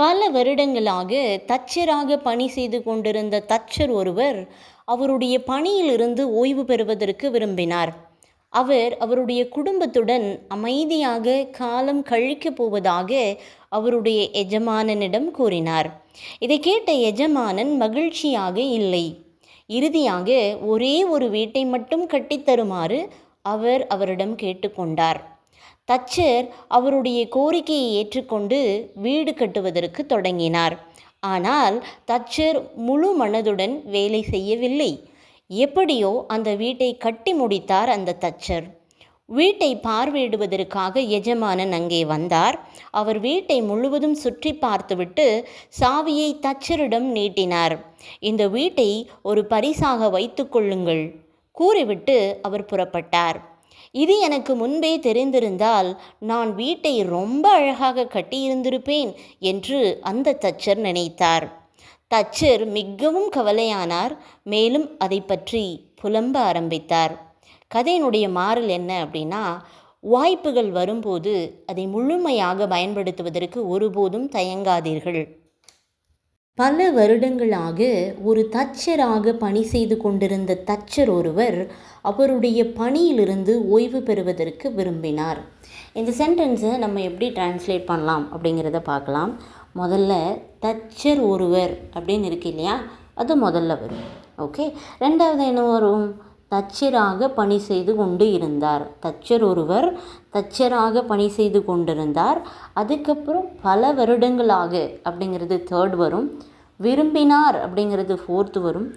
பல வருடங்களாக தச்சராக பணி செய்து கொண்டிருந்த தச்சர் ஒருவர் அவருடைய பணியிலிருந்து ஓய்வு பெறுவதற்கு விரும்பினார். அவர் அவருடைய குடும்பத்துடன் அமைதியாக காலம் கழிக்கப் போவதாக அவருடைய எஜமானனிடம் கூறினார். இதை கேட்ட எஜமானன் மகிழ்ச்சியாக இல்லை. இறுதியாக ஒரே ஒரு வீட்டை மட்டும் கட்டித்தருமாறு அவர் அவரிடம் கேட்டுக்கொண்டார். தச்சர் அவருடைய கோரிக்கையை ஏற்றுக்கொண்டு வீடு கட்டுவதற்கு தொடங்கினார். ஆனால் தச்சர் முழு மனதுடன் வேலை செய்யவில்லை. எப்படியோ அந்த வீட்டை கட்டி முடித்தார் அந்த தச்சர். வீட்டை பார்வையிடுவதற்காக எஜமானன் அங்கே வந்தார். அவர் வீட்டை முழுவதும் சுற்றி பார்த்துவிட்டு சாவியை தச்சரிடம் நீட்டினார். இந்த வீட்டை ஒரு பரிசாக வைத்துக் கொள்ளுங்கள் கூறிவிட்டு அவர் புறப்பட்டார். இது எனக்கு முன்பே தெரிந்திருந்தால் நான் வீட்டை ரொம்ப அழகாக கட்டியிருந்திருப்பேன் என்று அந்த தச்சர் நினைத்தார். தச்சர் மிகவும் கவலையானார். மேலும் அதை பற்றி புலம்ப ஆரம்பித்தார். கதையினுடைய மாறல் என்ன அப்படின்னா, வாய்ப்புகள் வரும்போது அதை முழுமையாக பயன்படுத்துவதற்கு ஒருபோதும் தயங்காதீர்கள். பல வருடங்களாக ஒரு தச்சராக பணி செய்து கொண்டிருந்த தச்சர் ஒருவர் அவருடைய பணியிலிருந்து ஓய்வு பெறுவதற்கு விரும்பினார். இந்த சென்டென்ஸை நம்ம எப்படி டிரான்ஸ்லேட் பண்ணலாம் அப்படிங்கிறத பார்க்கலாம். முதல்ல தச்சர் ஒருவர் அப்படின்னு இருக்கு இல்லையா, அது முதல்ல வரும். ஓகே, ரெண்டாவது என்ன வரும்? தச்சராக பணி செய்து கொண்டு இருந்தார். தச்சர் ஒருவர் தச்சராக பணி செய்து கொண்டிருந்தார். அதுக்கப்புறம் பல வருடங்களாக அப்படிங்கிறது தேர்ட் வரும். விரும்பினார் அப்படிங்கிறது ஃபோர்த்து வரும்.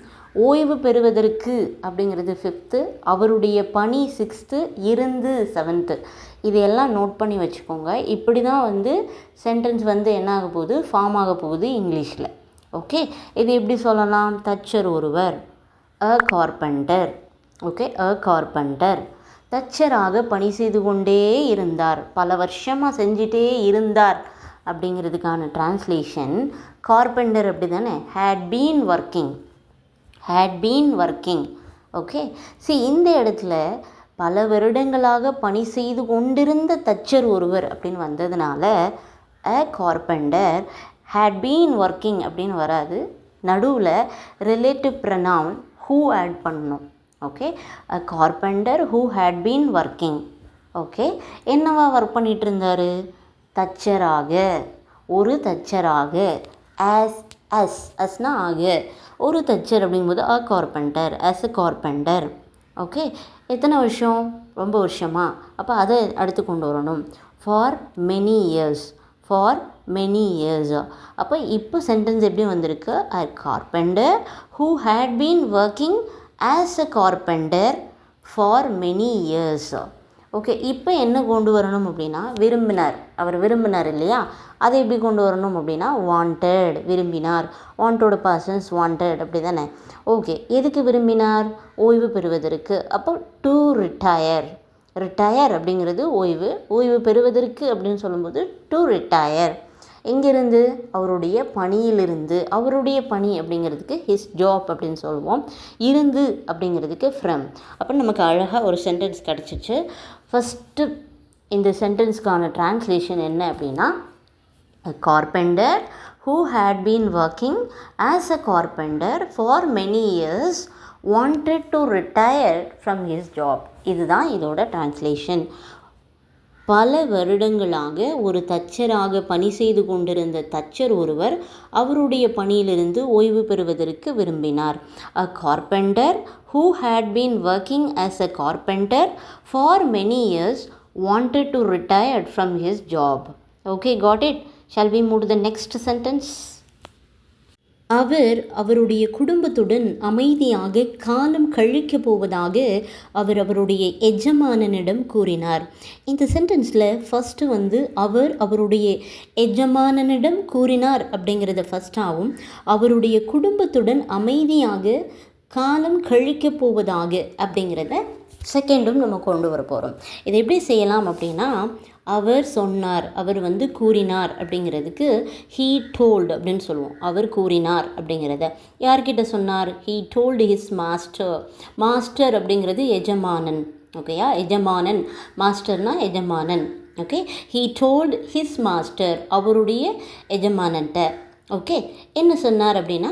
ஓய்வு பெறுவதற்கு அப்படிங்கிறது ஃபிஃப்த்து. அவருடைய பணி சிக்ஸ்த்து. இருந்து செவன்த்து. இதையெல்லாம் நோட் பண்ணி வச்சுக்கோங்க. இப்படி தான் சென்டென்ஸ் என்ன ஆக போகுது, ஃபார்ம் ஆக போகுது இங்கிலீஷில். ஓகே, இது எப்படி சொல்லலாம்? தச்சர் ஒருவர், a carpenter. Okay, a carpenter தச்சராக பணி செய்து கொண்டே இருந்தார். பல வருஷமாக செஞ்சிட்டே இருந்தார் அப்படிங்கிறதுக்கான டிரான்ஸ்லேஷன் கார்பெண்டர் அப்படி தானே, ஹேட் பீன் ஒர்க்கிங். ஓகே, இந்த இடத்துல பல வருடங்களாக பணி செய்து கொண்டிருந்த தச்சர் ஒருவர் அப்படின்னு வந்ததுனால a carpenter had been working அப்படின்னு வராது. நடுவில் ரிலேட்டிவ் ப்ரனவுன் ஹூ ஆட் பண்ணணும். Okay, a carpenter who had been working. Okay, என்னவா ஒர்க் பண்ணிகிட்டு இருந்தார்? தச்சராக, ஒரு தச்சராக. அஸ்னா ஆக, ஒரு தச்சர் அப்படிங்கும்போது a carpenter, as a carpenter. Okay, எத்தனை வருஷம்? ரொம்ப வருஷமா? அப்போ அதை அடுத்து கொண்டு வரணும். For many years. அப்போ இப்போ சென்டென்ஸ் எப்படி வந்திருக்கு? A carpenter who had been working as a carpenter for many years. Okay, இப்போ என்ன கொண்டு வரணும் அப்படின்னா, அவர் விரும்பினார் இல்லையா, அதை எப்படி கொண்டு வரணும் அப்படின்னா வாண்டட், விரும்பினார். வாண்டோட பர்சன்ஸ் வாண்டட், அப்படி தானே? ஓகே, எதுக்கு விரும்பினார்? ஓய்வு பெறுவதற்கு. அப்போ டு ரிட்டையர் அப்படிங்கிறது ஓய்வு பெறுவதற்கு அப்படின்னு சொல்லும்போது டு ரிட்டையர். எங்கிருந்து? அவருடைய பணியிலிருந்து. அவருடைய பணி அப்படிங்கிறதுக்கு ஹிஸ் ஜாப் அப்படின்னு சொல்லுவோம். இருந்து அப்படிங்கிறதுக்கு ஃப்ரம். அப்போ நமக்கு அழகாக ஒரு சென்டென்ஸ் கிடச்சிச்சு. ஃபஸ்ட்டு இந்த சென்டென்ஸ்க்கான டிரான்ஸ்லேஷன் என்ன அப்படின்னா, a carpenter who had been working as a carpenter for many years wanted to retire from his job. இதுதான் இதோட டிரான்ஸ்லேஷன். பல வருடங்களாக ஒரு தச்சராக பணி செய்து கொண்டிருந்த தச்சர் ஒருவர் அவருடைய பணியிலிருந்து ஓய்வு பெறுவதற்கு விரும்பினார். A carpenter who had been working as a carpenter for many years wanted to retire from his job. Okay, got it? Shall we move to the next sentence? அவர் அவருடைய குடும்பத்துடன் அமைதியாக காலம் கழிக்கப் போவதாக அவர் அவருடைய எஜமானனிடம் கூறினார். இந்த சென்டென்ஸில் ஃபஸ்ட்டு அவர் அவருடைய எஜமானனிடம் கூறினார் அப்படிங்கிறத ஃபஸ்ட்டாகவும், அவருடைய குடும்பத்துடன் அமைதியாக காலம் கழிக்கப் போவதாக அப்படிங்கிறத செகண்டும் நம்ம கொண்டு வர போகிறோம். இதை எப்படி செய்யலாம் அப்படின்னா, அவர் சொன்னார், அவர் கூறினார் அப்படிங்கிறதுக்கு ஹீ டோல்டு அப்படின்னு சொல்லுவோம். அவர் கூறினார் அப்படிங்கிறத யார்கிட்ட சொன்னார்? ஹீ டோல்டு ஹிஸ் மாஸ்டர் அப்படிங்கிறது எஜமானன். ஓகேயா, எஜமானன். மாஸ்டர்னா எஜமானன். Okay, he told his master, அவருடைய எஜமானன்ட்ட ஓகே என்ன சொன்னார் அப்படின்னா,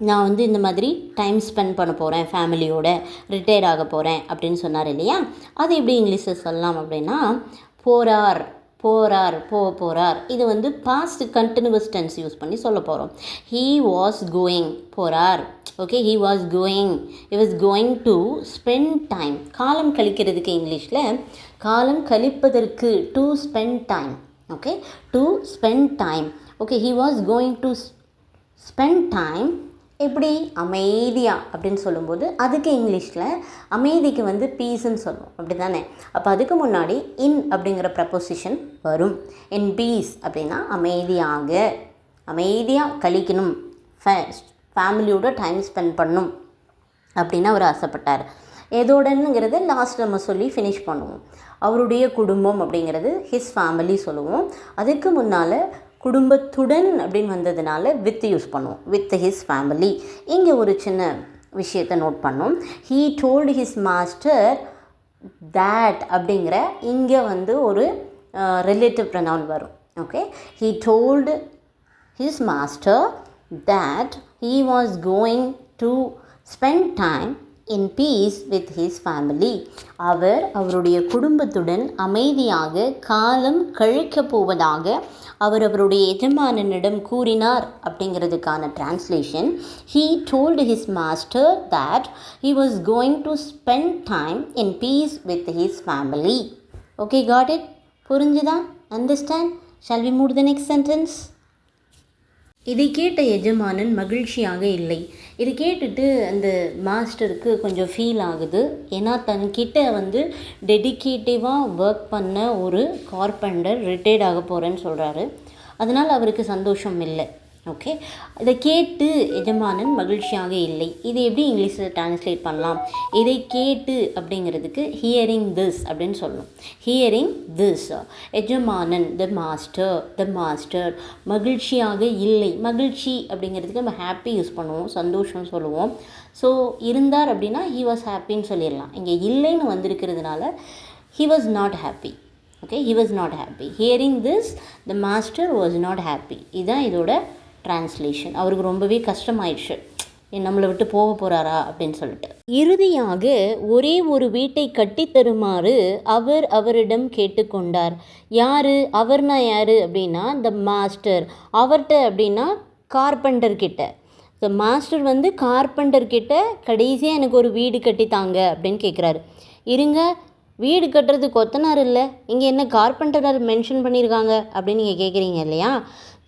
நான் வந்து இந்த மாதிரி டைம் ஸ்பெண்ட் பண்ண போகிறேன் ஃபேமிலியோட, ரிட்டையர்ட் ஆக போகிறேன் அப்படின்னு சொன்னார் இல்லையா. அது எப்படி இங்கிலீஷில் சொல்லலாம் அப்படின்னா, போகிறார் போகிறார் போகிறார். இது வந்து பாஸ்ட் கண்டினியூஸ் டென்ஸ் யூஸ் பண்ணி சொல்ல போகிறோம். ஹீ வாஸ் கோயிங், போகிறார். Okay, he was going, he was going to spend time. காலம் கழிக்கிறதுக்கு இங்கிலீஷில் காலம் கழிப்பதற்கு to spend time. Okay, to spend time. Okay, he was going to spend time எப்படி அமைதியாக அப்படின்னு சொல்லும்போது அதுக்கு இங்கிலீஷில் அமைதிக்கு வந்து பீஸ்ன்னு சொல்லுவோம், அப்படி தானே. அப்போ அதுக்கு முன்னாடி இன் அப்படிங்கிற ப்ரப்போசிஷன் வரும். இன் பீஸ் அப்படின்னா அமைதியாக, அமைதியாக கழிக்கணும், ஃபேமிலியோட டைம் ஸ்பெண்ட் பண்ணணும் அப்படின்னு அவர் ஆசைப்பட்டார். எதோடனுங்கிறது லாஸ்ட் நம்ம சொல்லி ஃபினிஷ் பண்ணுவோம். அவருடைய குடும்பம் அப்படிங்கிறது ஹிஸ் ஃபேமிலி சொல்லுவோம். அதுக்கு முன்னால் குடும்பத்துடன் அப்படின்னு வந்ததுனால வித் யூஸ் பண்ணுவோம், வித் ஹிஸ் ஃபேமிலி. இங்கே ஒரு சின்ன விஷயத்தை நோட் பண்ணோம். He told his master that அப்படிங்கிற இங்கே வந்து ஒரு ரிலேட்டிவ் ப்ரொனவுன் வரும். Okay, he told his master that he was going to spend time in peace with his family. அவர் அவருடைய குடும்பத்துடன் அமைதியாக காலம் கழிக்கப் போவதாக அவர் அவருடைய எஜமானனிடம் கூறினார் அப்படிங்கிறதுக்கான translation, he told his master that he was going to spend time in peace with his family. Okay, got it? புரிஞ்சுதா? Understand? Shall we move to the next sentence? இதை கேட்ட எஜமானன் மகிழ்ச்சியாக இல்லை. இது கேட்டுட்டு அந்த மாஸ்டருக்கு கொஞ்சம் ஃபீல் ஆகுது. ஏன்னா தன்கிட்ட வந்து டெடிக்கேட்டிவாக ஒர்க் பண்ண ஒரு கார்பெண்டர் ரிட்டையர்ட் ஆக போகிறேன்னு சொல்கிறாரு. அதனால் அவருக்கு சந்தோஷம் இல்லை. ஓகே, இதை கேட்டு எஜமானன் மகிழ்ச்சியாக இல்லை. இது எப்படி இங்கிலீஷில் டிரான்ஸ்லேட் பண்ணலாம்? இதை கேட்டு அப்படிங்கிறதுக்கு ஹியரிங் திஸ் அப்படின்னு சொல்லணும். ஹியரிங் திஸ், எஜமானன் த மாஸ்டர் மகிழ்ச்சியாக இல்லை. மகிழ்ச்சி அப்படிங்கிறதுக்கு நம்ம ஹாப்பி யூஸ் பண்ணுவோம், சந்தோஷம் சொல்லுவோம். ஸோ இருந்தார் அப்படின்னா ஹி வாஸ் ஹாப்பின்னு சொல்லிடலாம். இங்கே இல்லைன்னு வந்திருக்கிறதுனால he was not happy. Okay, he was not happy. Hearing this the master was not happy. இதுதான் இதோட டிரான்ஸ்லேஷன். அவருக்கு ரொம்பவே கஷ்டமாயிடுச்சு, நம்மளை விட்டு போக போகிறாரா அப்படின்னு சொல்லிட்டு. இறுதியாக ஒரே ஒரு வீட்டை கட்டித்தருமாறு அவர் அவரிடம் கேட்டுக்கொண்டார். யார் அவர்னா யார் அப்படின்னா த மாஸ்டர். அவர்கிட்ட அப்படின்னா கார்பெண்டர்கிட்ட. த மாஸ்டர் வந்து கார்பெண்டர்கிட்ட கடைசியாக எனக்கு ஒரு வீடு கட்டித்தாங்க அப்படின்னு கேட்குறாரு. இருங்க, வீடு கட்டுறது கொத்தனார் இல்லை, இங்கே என்ன கார்பெண்டர் மென்ஷன் பண்ணியிருக்காங்க அப்படின்னு நீங்கள் கேட்குறீங்க இல்லையா.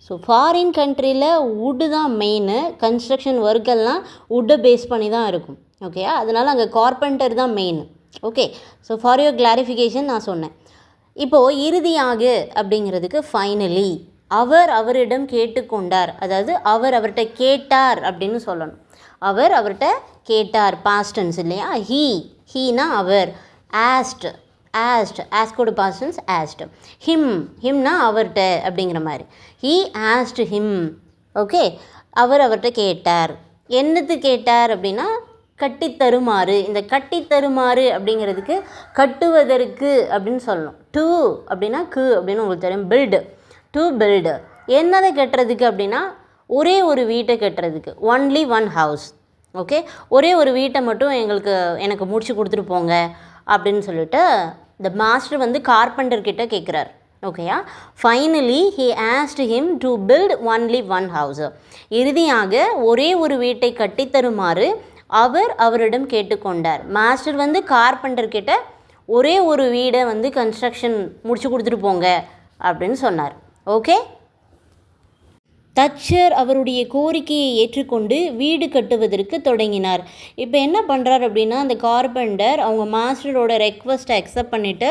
ஸோ ஃபாரின் கண்ட்ரியில் வுட்டு தான் மெயினு. கன்ஸ்ட்ரக்ஷன் ஒர்க்கெல்லாம் வுட்டை பேஸ் பண்ணி தான் இருக்கும். ஓகே, அதனால் அங்கே கார்பெண்டர் தான் main. Okay, so for your clarification நான் சொன்னேன். இப்போது இறுதியாக அப்படிங்கிறதுக்கு ஃபைனலி அவர் அவரிடம் கேட்டுக்கொண்டார், அதாவது அவர் அவர்கிட்ட கேட்டார் அப்படின்னு சொல்லணும். அவர் அவர்கிட்ட கேட்டார், பாஸ்ட் டென்ஸ் இல்லையா. ஹீனா அவர், ஆஸ்கோட பாஸ்ட் டென்ஸ் ஆஸ்ட். ஹிம்னா அவர்கிட்ட அப்படிங்கிற மாதிரி. He asked him. ஓகே, அவர் அவர்கிட்ட கேட்டார். என்னது கேட்டார் அப்படின்னா கட்டித்தருமாறு. இந்த கட்டித்தருமாறு அப்படிங்கிறதுக்கு கட்டுவதற்கு அப்படின்னு சொல்லணும். டு அப்படின்னா அப்படின்னு உங்களுக்கு தெரியும், பில்டு, டு பில்டு. என்னதை கட்டுறதுக்கு அப்படின்னா ஒரே ஒரு வீட்டை கட்டுறதுக்கு, ஒன்லி ஒன் ஹவுஸ். ஓகே, ஒரே ஒரு வீட்டை மட்டும் எனக்கு முடிச்சு கொடுத்துட்டு போங்க அப்படின்னு சொல்லிட்டு த மாஸ்டர் வந்து கார்பெண்டர்கிட்ட கேட்குறார். ஓகேயா, finally he asked him to build only one house. இறுதியாக ஒரே ஒரு வீட்டை கட்டித்தருமாறு அவர் அவரிடம் கேட்டுக்கொண்டார். மாஸ்டர் வந்து கார்பெண்டர்கிட்ட ஒரே ஒரு வீடை வந்து கன்ஸ்ட்ரக்ஷன் முடிச்சு கொடுத்துட்டு போங்க அப்படின்னு சொன்னார். ஓகே, தச்சர் அவருடைய கோரிக்கையை ஏற்றுக்கொண்டு வீடு கட்டுவதற்கு தொடங்கினார். இப்போ என்ன பண்ணுறார் அப்படின்னா அந்த கார்பெண்டர் அவங்க மாஸ்டரோட ரெக்வஸ்ட்டை அக்செப்ட் பண்ணிவிட்டு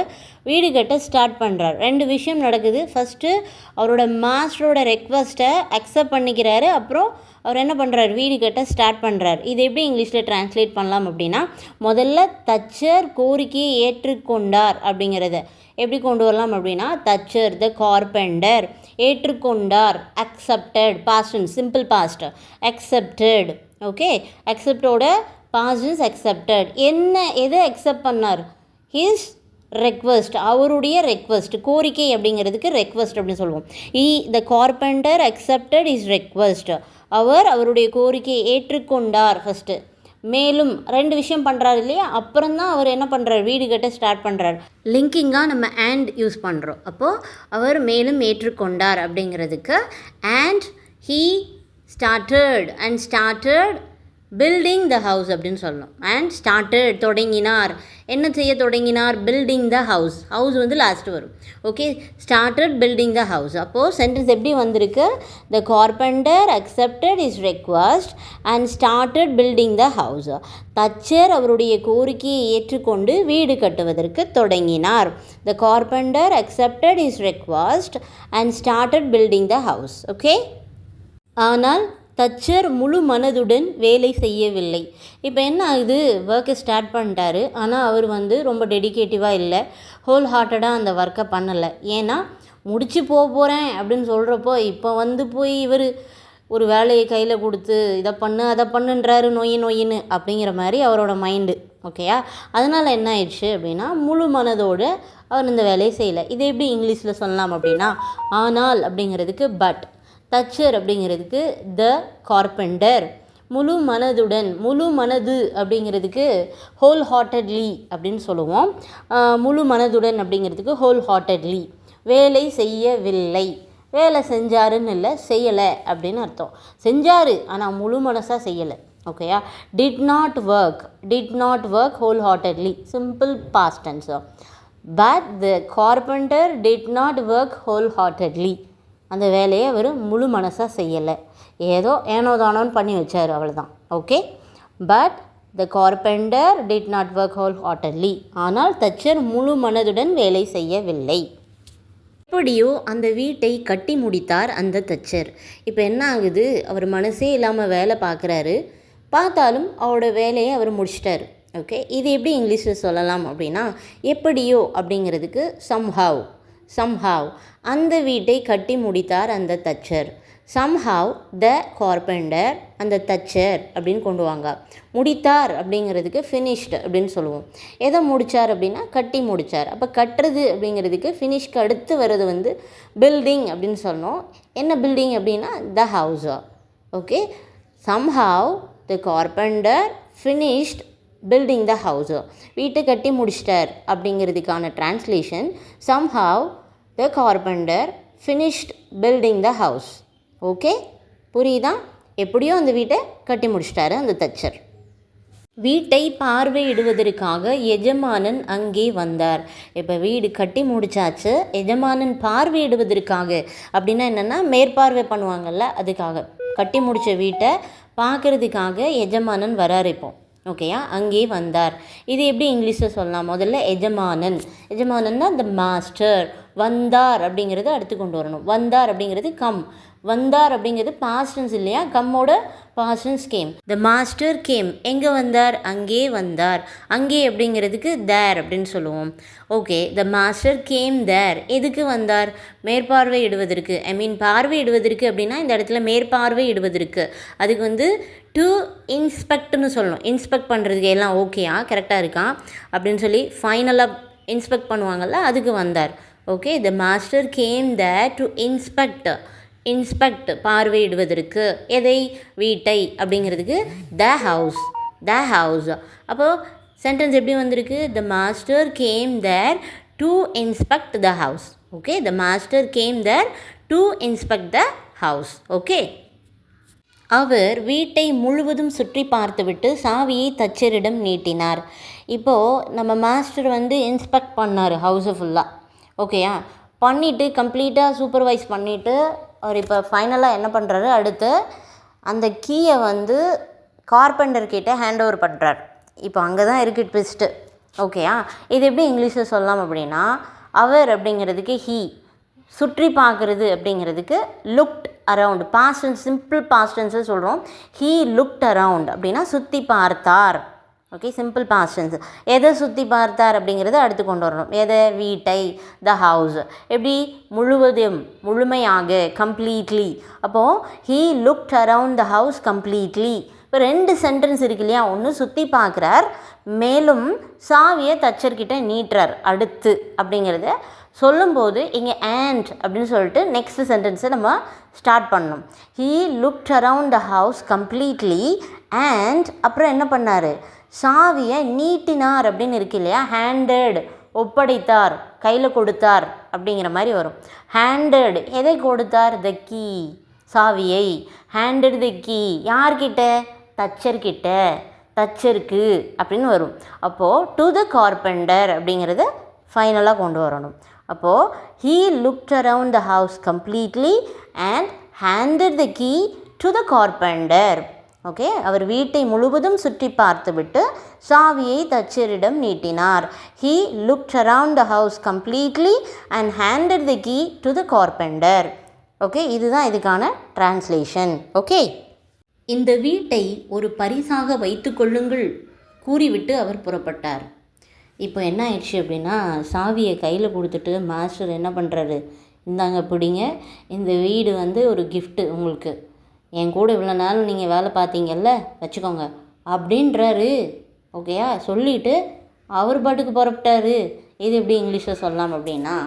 வீடு கட்ட ஸ்டார்ட் பண்ணுறார். ரெண்டு விஷயம் நடக்குது. ஃபஸ்ட்டு அவரோட மாஸ்டரோட ரெக்வஸ்ட்டை அக்செப்ட் பண்ணிக்கிறாரு. அப்புறம் அவர் என்ன பண்ணுறார், வீடு கட்ட ஸ்டார்ட் பண்ணுறார். இது எப்படி இங்கிலீஷில் டிரான்ஸ்லேட் பண்ணலாம் அப்படின்னா, முதல்ல தச்சர் கோரிக்கையை ஏற்றுக்கொண்டார் அப்படிங்கிறத எப்படி கொண்டு வரலாம் அப்படின்னா, தச்சர் த கார்பெண்டர் ஏற்றுக்கொண்டார், accepted, past tense, simple past, accepted. Okay, அக்செப்டோட பாஸ்ட் டென்ஸ் அக்செப்டட். எதை அக்செப்ட் பண்ணார்? ஹிஸ் ரெக்வஸ்ட், அவருடைய ரெக்வஸ்ட், கோரிக்கை அப்படிங்கிறதுக்கு ரெக்வஸ்ட் அப்படின்னு சொல்லுவோம். The carpenter accepted his request, அவருடைய கோரிக்கையை ஏற்றுக்கொண்டார். ஃபஸ்ட்டு மேலும் 2 விஷயம் பண்ணுறாரு இல்லையா, அப்புறம் தான் அவர் என்ன பண்ணுறாரு, வீடு கட்ட ஸ்டார்ட் பண்ணுறாரு. லிங்கிங்காக நம்ம அண்ட் யூஸ் பண்ணுறோம். அப்போது அவர் மேலும் ஏற்றுக்கொண்டார் அப்படிங்கிறதுக்கு and he started building the house அப்படின்னு சொல்லணும். அண்ட் ஸ்டார்டட் தொடங்கினார், என்ன செய்ய தொடங்கினார், பில்டிங் த ஹவுஸ். ஹவுஸ் வந்து லாஸ்ட்டு வரும். Okay, started building the house. அப்போது சென்டென்ஸ் எப்படி வந்திருக்கு, the carpenter accepted his request and started building the house. தச்சர் அவருடைய கோரிக்கையை ஏற்றுக்கொண்டு வீடு கட்டுவதற்கு தொடங்கினார். The carpenter accepted his request and started building the house. Okay, ஆனால் தச்சர் முழு மனதுடன் வேலை செய்யவில்லை. இப்போ என்ன ஆகுது, ஒர்க்கை ஸ்டார்ட் பண்ணிட்டாரு, ஆனால் அவர் வந்து ரொம்ப டெடிகேட்டிவாக இல்லை, ஹோல் ஹார்ட்டடாக அந்த ஒர்க்கை பண்ணலை. ஏன்னா முடிச்சு போகிறேன் அப்படின்னு சொல்கிறப்போ இப்போ வந்து போய் இவர் ஒரு வேலையை கையில் கொடுத்து இதை பண்ணு அதை பண்ணுன்றாரு, நொயின்னு அப்படிங்கிற மாதிரி அவரோட மைண்டு. ஓகேயா, அதனால் என்ன ஆயிடுச்சு அப்படின்னா முழு மனதோடு அவர் இந்த வேலையை செய்யலை. இதை எப்படி இங்கிலீஷில் சொல்லலாம் அப்படின்னா, ஆனால் அப்படிங்கிறதுக்கு பட், தச்சர் அப்படிங்கிறதுக்கு த கார்பெண்டர், முழு மனது அப்படிங்கிறதுக்கு ஹோல் ஹார்ட்டட்லி அப்படின்னு சொல்லுவோம். முழு மனதுடன் அப்படிங்கிறதுக்கு ஹோல் ஹார்ட்டட்லி. வேலை செய்யவில்லை, வேலை செஞ்சாருன்னு இல்லை, செய்யலை அப்படின்னு அர்த்தம். செஞ்சார் ஆனால் முழு மனசாக செய்யலை. ஓகேயா, did not work whole heartedly, simple past tense. But the carpenter did not work whole heartedly, அந்த வேலையை அவர் முழு மனசாக செய்யலை, ஏதோ ஏனோதானோன்னு பண்ணி வச்சார், அவ்வளோதான். Okay, but the carpenter did not work whole heartedly, ஆனால் தச்சர் முழு மனதுடன் வேலை செய்யவில்லை. எப்படியோ அந்த வீட்டை கட்டி முடித்தார் அந்த தச்சர். இப்போ என்ன ஆகுது, அவர் மனசே இல்லாமல் வேலை பார்த்தாலும் அவரோட வேலையை அவர் முடிச்சிட்டார். ஓகே, இது எப்படி இங்கிலீஷில் சொல்லலாம் அப்படின்னா, எப்படியோ அப்படிங்கிறதுக்கு somehow அந்த வீட்டை கட்டி முடித்தார் அந்த தச்சர். somehow த கார்பெண்டர், அந்த தச்சர் அப்படின்னு கொண்டு வாங்க. முடித்தார் அப்படிங்கிறதுக்கு ஃபினிஷ்டு அப்படின்னு சொல்லுவோம். எதை முடித்தார் அப்படின்னா கட்டி முடித்தார். அப்போ கட்டுறது அப்படிங்கிறதுக்கு ஃபினிஷ்க்கு அடுத்து வர்றது வந்து பில்டிங் அப்படின்னு சொல்லணும். என்ன பில்டிங் அப்படின்னா த ஹவுஸா. Okay, somehow the carpenter finished building the house, வீட்டை கட்டி முடிச்சிட்டார் அப்படிங்கிறதுக்கான translation somehow the carpenter finished building the house. Okay, புரியுதா? எப்படியோ அந்த வீட்டை கட்டி முடிச்சிட்டாரு அந்த தச்சர். வீட்டை பார்வையிடுவதற்காக எஜமானன் அங்கே வந்தார். இப்போ வீடு கட்டி முடிச்சாச்சு, எஜமானன் பார்வையிடுவதற்காக அப்படின்னா என்னென்னா மேற்பார்வை பண்ணுவாங்கள்ல, அதுக்காக கட்டி முடித்த வீட்டை பார்க்குறதுக்காக எஜமானன் வரார் இப்போ. ஓகேயா, அங்கே வந்தார். இது எப்படி இங்கிலீஷில் சொல்லலாம், முதல்ல எஜமானன்னா த மாஸ்டர். வந்தார் அப்படிங்கிறது அடுத்து கொண்டு வரணும். வந்தார் அப்படிங்கிறது வந்தார் அப்படிங்கிறது பாஸ்ட் டென்ஸ் இல்லையா, கம்மோட past tense came. The master came, எங்கே வந்தார், அங்கே வந்தார். அங்கே அப்படிங்கிறதுக்கு தேர் அப்படின்னு சொல்லுவோம். Okay, the master came there, எதுக்கு வந்தார், மேற்பார்வையிடுவதற்கு. பார்வையிடுவதற்கு அப்படின்னா இந்த இடத்துல மேற்பார்வையிடுவதற்கு, அதுக்கு வந்து டு இன்ஸ்பெக்ட்னு சொல்லணும். இன்ஸ்பெக்ட் பண்ணுறதுக்கு எல்லாம் ஓகேயா, கரெக்டாக இருக்கா அப்படின்னு சொல்லி ஃபைனலாக இன்ஸ்பெக்ட் பண்ணுவாங்கள்ல, அதுக்கு வந்தார். Okay, the master came there to inspect பார்வையிடுவதற்கு. எதை, வீட்டை அப்படிங்கிறதுக்கு த ஹவுஸ். அப்போது சென்டென்ஸ் எப்படி வந்திருக்கு, the master came there to inspect the house. Okay, the master came there to inspect the house. Okay, அவர் வீட்டை முழுவதும் சுற்றி பார்த்துவிட்டு சாவியை தச்சரிடம் நீட்டினார். இப்போது நம்ம மாஸ்டர் வந்து இன்ஸ்பெக்ட் பண்ணார் ஹவுஸை ஃபுல்லாக. ஓகேயா, பண்ணிவிட்டு கம்ப்ளீட்டாக சூப்பர்வைஸ் பண்ணிவிட்டு அவர் இப்போ ஃபைனலாக என்ன பண்ணுறாரு, அடுத்து அந்த கீயை வந்து கார்பெண்டர் கிட்ட ஹேண்ட் ஓவர் பண்ணுறார். இப்போ அங்கே தான் இருக்குது ட்விஸ்ட்டு. ஓகேயா, இது எப்படி இங்கிலீஷில் சொல்லலாம் அப்படின்னா, அவர் அப்படிங்கிறதுக்கு ஹீ, சுற்றி பார்க்குறது அப்படிங்கிறதுக்கு looked around. Past tense, simple past டென்ஸை சொல்கிறோம். ஹீ லுக்ட் அரவுண்ட் அப்படின்னா சுற்றி பார்த்தார். Okay, simple past tense. எதை சுற்றி பார்த்தார் அப்படிங்கிறத அடுத்து கொண்டு வரணும். எதை, வீட்டை, த ஹவுஸ். எப்படி, முழுமையாக, கம்ப்ளீட்லி. அப்போது he looked around the house completely, இப்போ 2 சென்டென்ஸ் இருக்கு இல்லையா, ஒன்று சுற்றி பார்க்குறார், மேலும் சாவியை தச்சர்கிட்ட நீட்டுறார் அடுத்து அப்படிங்கிறத சொல்லும்போது இங்கே and அப்படின்னு சொல்லிட்டு நெக்ஸ்ட் சென்டென்ஸை நம்ம ஸ்டார்ட் பண்ணணும். he looked around the house completely and அப்புறம் என்ன பண்ணார், சாவியை நீட்டினார் அப்படின்னு இருக்கு இல்லையா, handed ஒப்படைத்தார், கையில் கொடுத்தார் அப்படிங்கிற மாதிரி வரும். handed எதை கொடுத்தார், the key சாவியை. handed the key யார்கிட்ட, தச்சர்கிட்ட, தச்சருக்கு அப்படின்னு வரும். அப்போது டு த கார்பெண்டர் அப்படிங்கிறத ஃபைனலாக கொண்டு வரணும். அப்போது he looked around the house completely and handed the key to the carpenter. Okay, அவர் வீட்டை முழுவதும் சுற்றி பார்த்துவிட்டு சாவியை தச்சரிடம் நீட்டினார். he looked around the house completely and handed the key to the carpenter. Okay, இதுதான் இதுக்கான டிரான்ஸ்லேஷன். ஓகே, இந்த வீட்டை ஒரு பரிசாக வைத்து கொள்ளுங்கள் கூறிவிட்டு அவர் புறப்பட்டார். இப்போ என்ன ஆயிடுச்சு அப்படின்னா, சாவியை கையில் கொடுத்துட்டு மாஸ்டர் என்ன பண்ணுறாரு, இந்தாங்க பிடிங்க, இந்த வீடு வந்து ஒரு கிஃப்ட்டு உங்களுக்கு, என் கூட இவ்வளோ நாள் நீங்கள் வேலை பார்த்தீங்கல்ல, வச்சுக்கோங்க அப்படின்றாரு. ஓகேயா, சொல்லிவிட்டு அவர் பாட்டுக்கு புறப்பட்டார். இது எப்படி இங்கிலீஷில் சொல்லலாம் அப்படின்னா,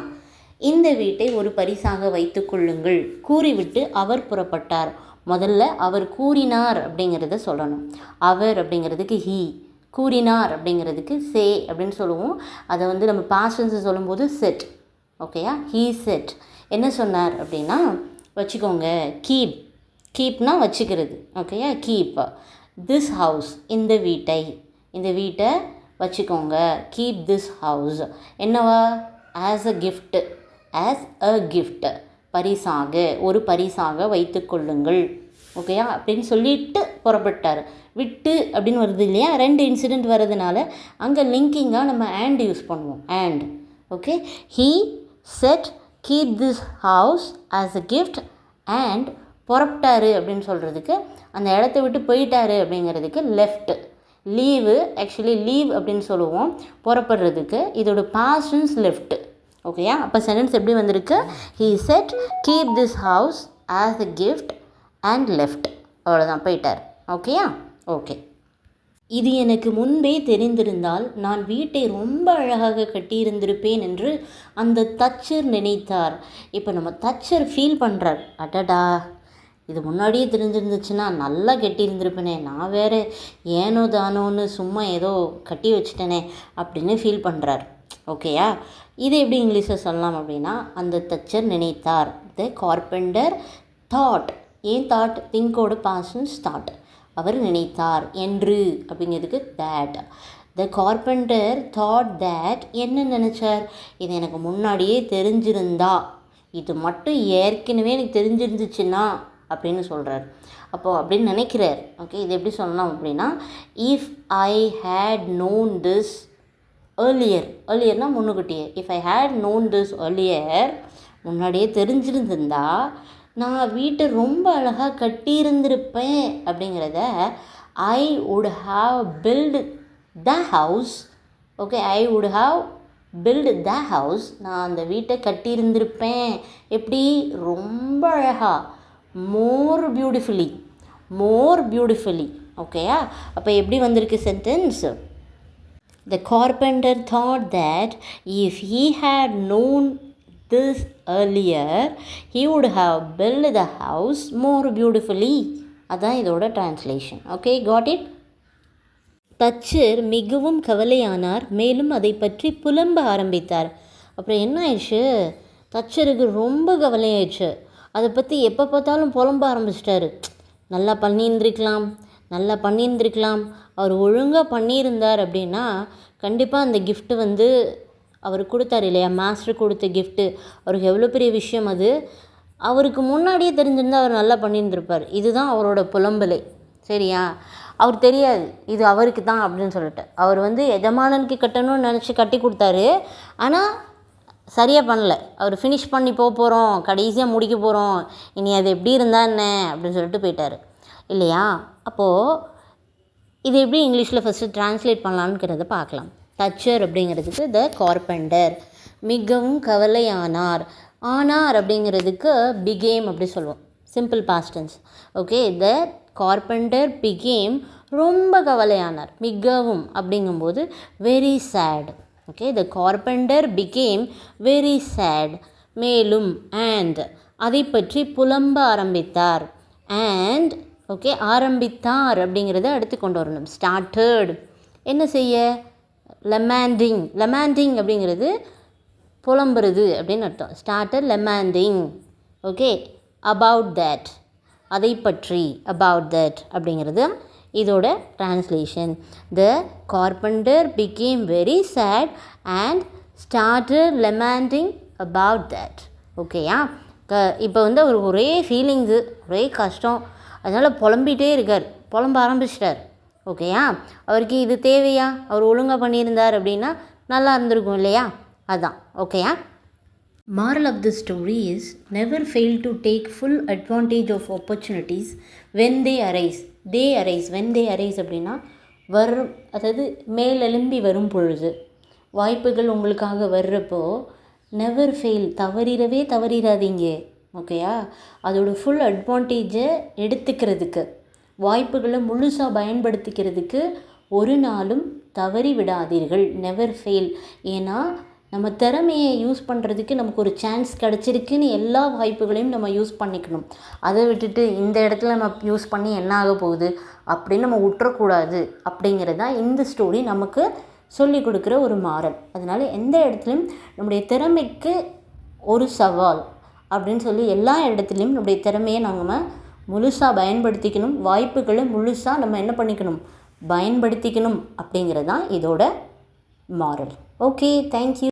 இந்த வீட்டை ஒரு பரிசாக வைத்து கொள்ளுங்கள் கூறிவிட்டு அவர் புறப்பட்டார். முதல்ல அவர் கூறினார் அப்படிங்கிறத சொல்லணும். அவர் அப்படிங்கிறதுக்கு ஹீ, கூறினார் அப்படிங்கிறதுக்கு சே அப்படின்னு சொல்லுவோம். அதை வந்து நம்ம பாஸ்ட் டென்ஸ் சொல்லும்போது செட். ஓகேயா, ஹீ செட். என்ன சொன்னார் அப்படின்னா, வச்சுக்கோங்க, கீப், கீப்னா வச்சுக்கிறது. ஓகேயா, கீப் திஸ் ஹவுஸ் இந்த வீட்டை, இந்த வீட்டை வச்சுக்கோங்க, கீப் திஸ் ஹவுஸ் என்னவா, as a gift, as a gift பரிசாக, ஒரு பரிசாக வைத்து கொள்ளுங்கள். ஓகேயா அப்படின்னு சொல்லிட்டு புறப்பட்டார். விட்டு அப்படின்னு வருது இல்லையா, 2 இன்சிடெண்ட் வர்றதுனால அங்கே லிங்கிங்காக நம்ம and யூஸ் பண்ணுவோம். and okay, he said keep this house as a gift and புறப்பட்டாரு அப்படின்னு சொல்கிறதுக்கு, அந்த இடத்த விட்டு போயிட்டாரு அப்படிங்கிறதுக்கு left. லீவு, ஆக்சுவலி லீவ் அப்படின்னு சொல்லுவோம் புறப்படுறதுக்கு. இதோட past tense left. ஓகேயா, அப்போ சென்டென்ஸ் எப்படி வந்திருக்கு, he said keep this house as a gift and left. அவ்வளோதான், போயிட்டார். ஓகேயா, ஓகே. இது எனக்கு முன்பே தெரிந்திருந்தால் நான் வீட்டை ரொம்ப அழகாக கட்டியிருந்திருப்பேன் என்று அந்த தச்சர் நினைத்தார். இப்போ நம்ம தச்சர் ஃபீல் பண்ணுறார், அடடா இது முன்னாடியே தெரிஞ்சிருந்துச்சுன்னா நல்லா கட்டியிருந்திருப்பேனே, நான் வேறு ஏனோ தானோன்னு சும்மா ஏதோ கட்டி வச்சுட்டேனே அப்படின்னு ஃபீல் பண்ணுறார். ஓகேயா, இது எப்படி இங்கிலீஷில் சொல்லலாம் அப்படின்னா, அந்த தச்சர் நினைத்தார். த கார்பெண்டர் தாட். ஏன் தாட், திங்கோட பாஸ்ட் தாட். அவர் நினைத்தார் என்று அப்படிங்கிறதுக்கு that. The carpenter thought that. என்ன நினச்சார், இது எனக்கு முன்னாடியே தெரிஞ்சிருந்தா, இது மட்டும் ஏற்கனவே எனக்கு தெரிஞ்சிருந்துச்சுன்னா அப்படின்னு சொல்கிறார். அப்போது அப்படின்னு நினைக்கிறார். ஓகே, இது எப்படி சொல்லலாம் அப்படின்னா, if I had known this earlier, ஏர்லியர்னா முன்னுக்கிட்டே, if I had known this earlier, முன்னாடியே தெரிஞ்சிருந்திருந்தா நான் வீட்டை ரொம்ப அழகாக கட்டியிருந்திருப்பேன் அப்படிங்கிறத I would have built the house. Okay, I would have built the house. நான் அந்த வீட்டை கட்டியிருந்திருப்பேன் எப்படி, ரொம்ப அழகாக, மோர் பியூட்டிஃபுல்லி, மோர் பியூட்டிஃபுல்லி. ஓகேயா, அப்போ எப்படி வந்திருக்கு sentence, the carpenter thought that if he had known this earlier he would have built the house more beautifully. அதான் இதோட டிரான்ஸ்லேஷன். Okay, got it. தச்சர் மிகவும் கவலையானார், மேலும் அதை பற்றி புலம்ப ஆரம்பித்தார். அப்புறம் என்ன ஆயிடுச்சு, தச்சருக்கு ரொம்ப கவலையாயிடுச்சு. அதை பற்றி எப்போ பார்த்தாலும் புலம்ப ஆரம்பிச்சிட்டாரு. நல்லா பண்ணியிருந்திருக்கலாம், நல்லா பண்ணியிருந்திருக்கலாம், அவர் ஒழுங்காக பண்ணியிருந்தார் அப்படின்னா கண்டிப்பாக அந்த கிஃப்ட்டு வந்து அவர் கொடுத்தார் இல்லையா, மாஸ்டர் கொடுத்த கிஃப்ட்டு அவருக்கு எவ்வளோ பெரிய விஷயம். அது அவருக்கு முன்னாடியே தெரிஞ்சிருந்தால் அவர் நல்லா பண்ணியிருந்திருப்பார். இதுதான் அவரோட புலம்பலை. சரியா, அவர் தெரியாது இது அவருக்கு தான் அப்படின்னு சொல்லிட்டு அவர் வந்து எஜமானனுக்கு கட்டணும்னு நினச்சி கட்டி கொடுத்தாரு. ஆனால் சரியாக பண்ணல. அவர் ஃபினிஷ் பண்ணி போகிறோம், கடைசியாக முடிக்க போகிறோம், இனி அது எப்படி இருந்தால் என்ன அப்படின்னு சொல்லிட்டு போயிட்டார் இல்லையா. அப்போது இது எப்படி இங்கிலீஷில் ஃபஸ்ட்டு ட்ரான்ஸ்லேட் பண்ணலான்னுங்கிறத பார்க்கலாம். தச்சர் அப்படிங்கிறதுக்கு த கார்பெண்டர், மிகவும் கவலையானார். ஆனார் அப்படிங்கிறதுக்கு பிகேம் அப்படி சொல்லுவோம், simple past tense. Okay, the carpenter became ரொம்ப கவலையானார். மிகவும் அப்படிங்கும்போது very sad. Okay, the carpenter became very sad. மேலும் அண்ட் அதை பற்றி புலம்ப ஆரம்பித்தார். அண்ட் ஓகே, ஆரம்பித்தார் அப்படிங்கிறத அடுத்து கொண்டு வரணும். ஸ்டார்டட் என்ன செய்ய? லெமாண்டிங். லெமாண்டிங் அப்படிங்கிறது புலம்புறது அப்படின்னு அர்த்தம். Started lamenting. Okay, about that அதை பற்றி, அபவுட் தட் அப்படிங்கிறது இதோட translation. The carpenter became very sad and started lamenting about that. ஓகேயா? இப்போ வந்து அவர் ஒரே ஃபீலிங்ஸு, ஒரே கஷ்டம், அதனால் புலம்பிகிட்டே இருக்கார், புலம்ப ஆரம்பிச்சிட்டார். ஓகேயா? அவருக்கு இது தேவையா? அவர் ஒழுங்காக பண்ணியிருந்தார் அப்படின்னா நல்லா இருந்திருக்கும் இல்லையா? அதுதான். ஓகேயா? Moral of the story is never fail to take full advantage of opportunities when they arise. They arise. When they arise அப்படின்னா வரும், அதாவது மேலெலும்பி வரும் பொழுது, வாய்ப்புகள் உங்களுக்காக வர்றப்போ நெவர் ஃபெயில், தவறிடாதீங்க. ஓகேயா? அதோட ஃபுல் அட்வான்டேஜை எடுத்துக்கிறதுக்கு, வாய்ப்புகளை முழுசாக பயன்படுத்திக்கிறதுக்கு ஒரு நாளும் தவறி விடாதீர்கள். Never fail. ஏன்னா நம்ம திறமையை யூஸ் பண்ணுறதுக்கு நமக்கு ஒரு சான்ஸ் கிடச்சிருக்குன்னு எல்லா வாய்ப்புகளையும் நம்ம யூஸ் பண்ணிக்கணும். அதை விட்டுட்டு இந்த இடத்துல நம்ம யூஸ் பண்ணி என்ன ஆக போகுது அப்படின்னு நம்ம விட்டுறக்கூடாது. அப்படிங்கிறது தான் இந்த ஸ்டோரி நமக்கு சொல்லி கொடுக்குற ஒரு மாரல். அதனால் எந்த இடத்துலையும் நம்முடைய திறமைக்கு ஒரு சவால் அப்படின்னு சொல்லி எல்லா இடத்துலையும் நம்முடைய திறமையை நம்ம முழுசாக பயன்படுத்திக்கணும். வாய்ப்புகளை முழுசாக நம்ம என்ன பண்ணிக்கணும்? பயன்படுத்திக்கணும். அப்படிங்கிறது தான் இதோட மாரல். Okay, thank you.